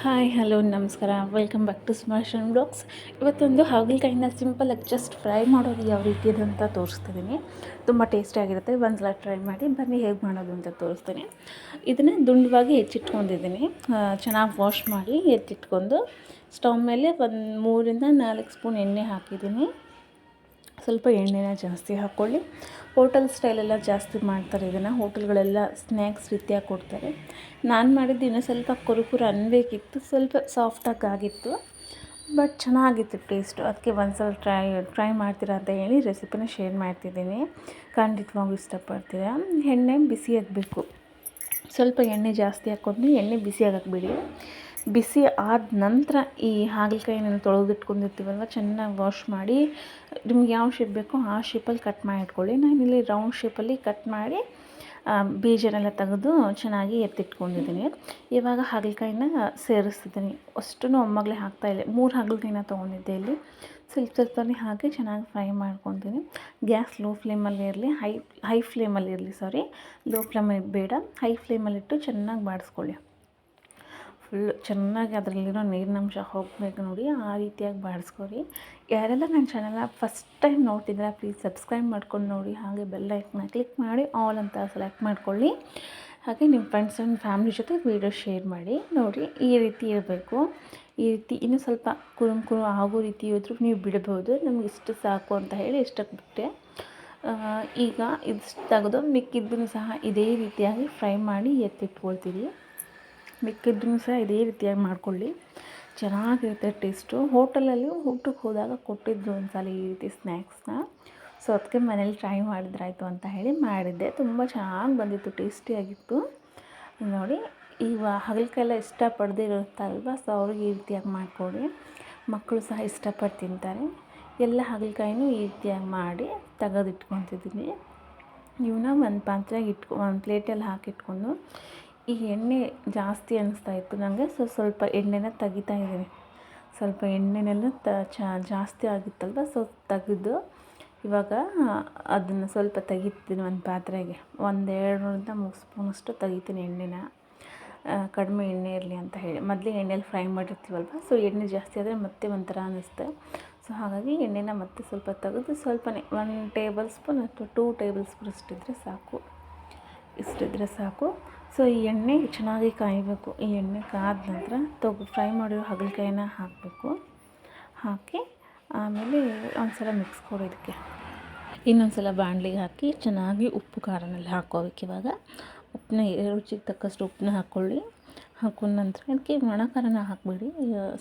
Hi hello ನಮಸ್ಕಾರ, welcome back to ಸ್ಮಾರ್ಷನ್ blogs. ಇವತ್ತೊಂದು ಹಾಗಲಕಾಯಿನ ಸಿಂಪಲಾಗಿ ಜಸ್ಟ್ ಫ್ರೈ ಮಾಡೋದು ಯಾವ ರೀತಿ ಇದೆ ಅಂತ ತೋರಿಸ್ತಿದ್ದೀನಿ. ತುಂಬ ಟೇಸ್ಟಿಯಾಗಿರುತ್ತೆ. ಒಂದು ಸಲ ಟ್ರೈ ಮಾಡಿ ಬನ್ನಿ ಹೇಗೆ ಮಾಡೋದು ಅಂತ ತೋರಿಸ್ತೀನಿ. ಇದನ್ನು ದುಂಡವಾಗಿ ಹೆಚ್ಚಿಟ್ಕೊಂಡಿದ್ದೀನಿ. ಚೆನ್ನಾಗಿ ವಾಶ್ ಮಾಡಿ ಎತ್ತಿಟ್ಕೊಂಡು ಸ್ಟವ್ ಮೇಲೆ ಒಂದು 3-4 ಸ್ಪೂನ್ ಎಣ್ಣೆ ಹಾಕಿದ್ದೀನಿ. ಸ್ವಲ್ಪ ಎಣ್ಣೆನ ಜಾಸ್ತಿ ಹಾಕ್ಕೊಳ್ಳಿ. ಹೋಟೆಲ್ ಸ್ಟೈಲೆಲ್ಲ ಜಾಸ್ತಿ ಮಾಡ್ತಾರೆ ಇದನ್ನು. ಹೋಟೆಲ್ಗಳೆಲ್ಲ ಸ್ನ್ಯಾಕ್ಸ್ ರೀತಿಯಾಗಿ ಕೊಡ್ತಾರೆ. ನಾನು ಮಾಡಿದ್ದು ಇನ್ನೂ ಸ್ವಲ್ಪ ಕುರುಕುರು ಅನ್ನಬೇಕಿತ್ತು, ಸ್ವಲ್ಪ ಸಾಫ್ಟಾಗಿ ಆಗಿತ್ತು, ಬಟ್ ಚೆನ್ನಾಗಿತ್ತು ಟೇಸ್ಟು. ಅದಕ್ಕೆ ಒಂದ್ಸಲ ಟ್ರೈ ಮಾಡ್ತೀರಾ ಅಂತ ಹೇಳಿ ರೆಸಿಪಿನ ಶೇರ್ ಮಾಡ್ತಿದ್ದೀನಿ. ಖಂಡಿತವಾಗೂ ಇಷ್ಟಪಡ್ತೀರಾ. ಎಣ್ಣೆ ಬಿಸಿ ಆಗಬೇಕು. ಸ್ವಲ್ಪ ಎಣ್ಣೆ ಜಾಸ್ತಿ ಹಾಕ್ಕೊಂಡು ಎಣ್ಣೆ ಬಿಸಿ ಆಗಕ್ಕೆ ಬಿಡಿ. ಬಿಸಿ ಆದ ನಂತರ ಈ ಹಾಗಲಕಾಯಿನ ತೊಳೆದಿಟ್ಕೊಂಡಿರ್ತೀವಲ್ವ, ಚೆನ್ನಾಗಿ ವಾಶ್ ಮಾಡಿ ನಿಮ್ಗೆ ಯಾವ ಶೇಪ್ ಬೇಕೋ ಆ ಶೇಪಲ್ಲಿ ಕಟ್ ಮಾಡಿ ಇಟ್ಕೊಳ್ಳಿ. ನಾನಿಲ್ಲಿ ರೌಂಡ್ ಶೇಪಲ್ಲಿ ಕಟ್ ಮಾಡಿ ಬೀಜನೆಲ್ಲ ತೆಗೆದು ಚೆನ್ನಾಗಿ ಎತ್ತಿಟ್ಕೊಂಡಿದ್ದೀನಿ. ಇವಾಗ ಹಾಗಲಕಾಯಿನ ಸೇರಿಸ್ತಿದ್ದೀನಿ. ಅಷ್ಟೂ ಒಮ್ಮೆಲೇ ಹಾಕ್ತಾಯಿಲ್ಲ. 3 ಹಾಗಲಕಾಯಿನ ತೊಗೊಂಡಿದ್ದೆ. ಇಲ್ಲಿ ಸ್ವಲ್ಪನೇ ಹಾಕಿ ಚೆನ್ನಾಗಿ ಫ್ರೈ ಮಾಡ್ಕೊತೀನಿ. ಗ್ಯಾಸ್ ಲೋ ಫ್ಲೇಮಲ್ಲಿ ಇರಲಿ, ಹೈ ಫ್ಲೇಮಲ್ಲಿ ಇರಲಿ, ಲೋ ಫ್ಲೇಮಲ್ಲಿ ಬೇಡ, ಹೈ ಫ್ಲೇಮಲ್ಲಿಟ್ಟು ಚೆನ್ನಾಗಿ ಬಾಡಿಸ್ಕೊಳ್ಳಿ. ಫುಲ್ ಚೆನ್ನಾಗಿ ಅದರಲ್ಲಿರೋ ನೀರಿನಂಶ ಹೋಗಬೇಕು ನೋಡಿ, ಆ ರೀತಿಯಾಗಿ ಬಾಡಿಸ್ಕೊರಿ. ಯಾರೆಲ್ಲ ನನ್ನ ಚಾನಲ್ನ ಫಸ್ಟ್ ಟೈಮ್ ನೋಡ್ತಿದ್ರೆ ಪ್ಲೀಸ್ ಸಬ್ಸ್ಕ್ರೈಬ್ ಮಾಡ್ಕೊಂಡು ನೋಡಿ. ಹಾಗೆ ಬೆಲ್ ಐಕನ್ನ ಕ್ಲಿಕ್ ಮಾಡಿ ಆಲ್ ಅಂತ ಸೆಲೆಕ್ಟ್ ಮಾಡ್ಕೊಳ್ಳಿ. ಹಾಗೆ ನಿಮ್ಮ ಫ್ರೆಂಡ್ಸ್ ಆ್ಯಂಡ್ ಫ್ಯಾಮಿಲಿ ಜೊತೆ ವೀಡಿಯೋ ಶೇರ್ ಮಾಡಿ. ನೋಡಿ, ಈ ರೀತಿ ಇರಬೇಕು. ಈ ರೀತಿ ಇನ್ನೂ ಸ್ವಲ್ಪ ಕುರು ಆಗೋ ರೀತಿ ಇದ್ರೂ ನೀವು ಬಿಡ್ಬೋದು. ನಮ್ಗೆ ಇಷ್ಟು ಸಾಕು ಅಂತ ಹೇಳಿ ಇಷ್ಟಕ್ಕೆ ಬಿಟ್ಟೆ. ಈಗ ಇಷ್ಟು ತೆಗೆದು ಮಿಕ್ಕಿದ್ದನ್ನು ಸಹ ಇದೇ ರೀತಿಯಾಗಿ ಫ್ರೈ ಮಾಡಿ ಎತ್ತಿಟ್ಕೊಳ್ತೀವಿ. ಮಿಕ್ಕಿದ್ದನ್ನು ಸಹ ಇದೇ ರೀತಿಯಾಗಿ ಮಾಡ್ಕೊಳ್ಳಿ. ಚೆನ್ನಾಗಿರುತ್ತೆ ಟೇಸ್ಟು. ಹೋಟೆಲಲ್ಲಿ ಊಟಕ್ಕೆ ಹೋದಾಗ ಕೊಟ್ಟಿದ್ದು ಒಂದ್ಸಲ ಈ ರೀತಿ ಸ್ನ್ಯಾಕ್ಸ್ನ. ಸೊ ಅದಕ್ಕೆ ಮನೇಲಿ ಟ್ರೈ ಮಾಡಿದ್ರಾಯ್ತು ಅಂತ ಹೇಳಿ ಮಾಡಿದ್ದೆ. ತುಂಬ ಚೆನ್ನಾಗಿ ಬಂದಿತ್ತು, ಟೇಸ್ಟಿಯಾಗಿತ್ತು. ನೋಡಿ, ಈಗ ಹಾಗಲಕಾಯಿ ಇಷ್ಟಪಡದೇ ಇರುತ್ತಲ್ವ, ಸೊ ಅವ್ರಿಗೆ ಈ ರೀತಿಯಾಗಿ ಮಾಡಿಕೊಡಿ. ಮಕ್ಕಳು ಸಹ ಇಷ್ಟಪಟ್ಟು ತಿಂತಾರೆ. ಎಲ್ಲ ಹಾಗಲಕಾಯಿನೂ ಈ ರೀತಿಯಾಗಿ ಮಾಡಿ ತೆಗೆದಿಟ್ಕೊತಿದ್ದೀನಿ. ಇವನ್ನ ಒಂದು ಪಾತ್ರೆಗೆ ಒಂದು ಪ್ಲೇಟಲ್ಲಿ ಹಾಕಿಟ್ಕೊಂಡು, ಈ ಎಣ್ಣೆ ಜಾಸ್ತಿ ಅನ್ನಿಸ್ತಾಯಿತ್ತು ನನಗೆ. ಸ್ವಲ್ಪ ಎಣ್ಣೆನ ತೆಗಿತಾ ಇದ್ದೀನಿ. ಸ್ವಲ್ಪ ಎಣ್ಣೆನೆಲ್ಲ ಜಾಸ್ತಿ ಆಗಿತ್ತಲ್ವ, ಸೊ ತೆಗೆದು ಇವಾಗ ಅದನ್ನು ಸ್ವಲ್ಪ ತೆಗಿತೀನಿ ಒಂದು ಪಾತ್ರೆಗೆ. 2-3 ಸ್ಪೂನಷ್ಟು ತೆಗಿತೀನಿ ಎಣ್ಣೆನ. ಕಡಿಮೆ ಎಣ್ಣೆ ಇರಲಿ ಅಂತ ಹೇಳಿ. ಮೊದಲೇ ಎಣ್ಣೆಲಿ ಫ್ರೈ ಮಾಡಿರ್ತೀವಲ್ವ, ಸೊ ಎಣ್ಣೆ ಜಾಸ್ತಿ ಆದರೆ ಮತ್ತೆ ಒಂಥರ ಅನ್ನಿಸುತ್ತೆ. ಸೊ ಹಾಗಾಗಿ ಎಣ್ಣೆನ ಮತ್ತೆ ಸ್ವಲ್ಪ ತೆಗೆದು ಸ್ವಲ್ಪನೇ 1 ಟೇಬಲ್ ಸ್ಪೂನ್ ಅಥವಾ 2 ಟೇಬಲ್ ಸ್ಪೂನ್ ಇಷ್ಟಿದ್ರೆ ಸಾಕು. ಸೊ ಈ ಎಣ್ಣೆ ಚೆನ್ನಾಗಿ ಕಾಯಬೇಕು. ಈ ಎಣ್ಣೆ ಕಾದ ನಂತರ ಫ್ರೈ ಮಾಡಿರೋ ಹಾಗಲಕಾಯಿನ ಹಾಕಬೇಕು. ಹಾಕಿ ಆಮೇಲೆ ಒಂದು ಸಲ ಮಿಕ್ಸ್ ಕೊಡೋದಕ್ಕೆ ಇನ್ನೊಂದು ಸಲ ಬಾಣಲಿಗೆ ಹಾಕಿ ಚೆನ್ನಾಗಿ ಉಪ್ಪು ಖಾರನೆಲ್ಲ ಹಾಕ್ಕೋಬೇಕು. ಇವಾಗ ಉಪ್ಪನ್ನ ರುಚಿಗೆ ತಕ್ಕಷ್ಟು ಉಪ್ಪನ್ನ ಹಾಕ್ಕೊಳ್ಳಿ. ಹಾಕೊಂಡ ನಂತರ ಅದಕ್ಕೆ ಒಣ ಖಾರನ ಹಾಕಬೇಡಿ.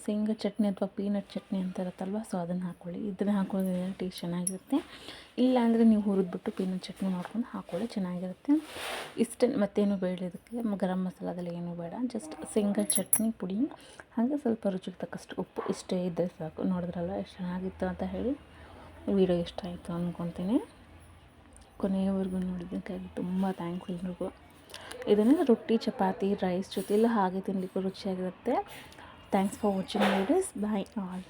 ಶೇಂಗಾ ಚಟ್ನಿ ಅಥವಾ ಪೀನಟ್ ಚಟ್ನಿ ಅಂತ ಇರುತ್ತಲ್ವ, ಸೊ ಅದನ್ನು ಹಾಕ್ಕೊಳ್ಳಿ. ಇದನ್ನು ಹಾಕೋದ್ರಿಂದ ಟೇಸ್ಟ್ ಚೆನ್ನಾಗಿರುತ್ತೆ. ಇಲ್ಲಾಂದರೆ ನೀವು ಹುರಿದ್ಬಿಟ್ಟು ಪೀನಟ್ ಚಟ್ನಿ ಮಾಡ್ಕೊಂಡು ಹಾಕ್ಕೊಳ್ಳಿ, ಚೆನ್ನಾಗಿರುತ್ತೆ. ಇಷ್ಟೇ, ಮತ್ತೇನು ಬೇಡ ಇದಕ್ಕೆ. ಗರಂ ಮಸಾಲದಲ್ಲಿ ಏನೂ ಬೇಡ. ಜಸ್ಟ್ ಶೇಂಗಾ ಚಟ್ನಿ ಪುಡಿ, ಹಾಗೆ ಸ್ವಲ್ಪ ರುಚಿಗೆ ತಕ್ಕಷ್ಟು ಉಪ್ಪು, ಇಷ್ಟೇ ಇದ್ದರೆ ಸಾಕು. ನೋಡಿದ್ರಲ್ಲ ಎಷ್ಟು ಚೆನ್ನಾಗಿತ್ತು ಅಂತ ಹೇಳಿ. ವಿಡಿಯೋ ಇಷ್ಟ ಆಯಿತು ಅಂದ್ಕೊತೀನಿ. ಕೊನೆಯವರೆಗೂ ನೋಡಿದ್ದಕ್ಕಾಗಿ ತುಂಬ ಥ್ಯಾಂಕ್ಸ್ ಎಲ್ರಿಗೂ. ಇದನ್ನು ರೊಟ್ಟಿ, ಚಪಾತಿ, ರೈಸ್ ಜೊತೆಲ್ಲ ಹಾಗೆ ತಿನ್ನಲಿಕ್ಕೂ ರುಚಿಯಾಗಿರುತ್ತೆ. Thanks for watching videos. Bye all.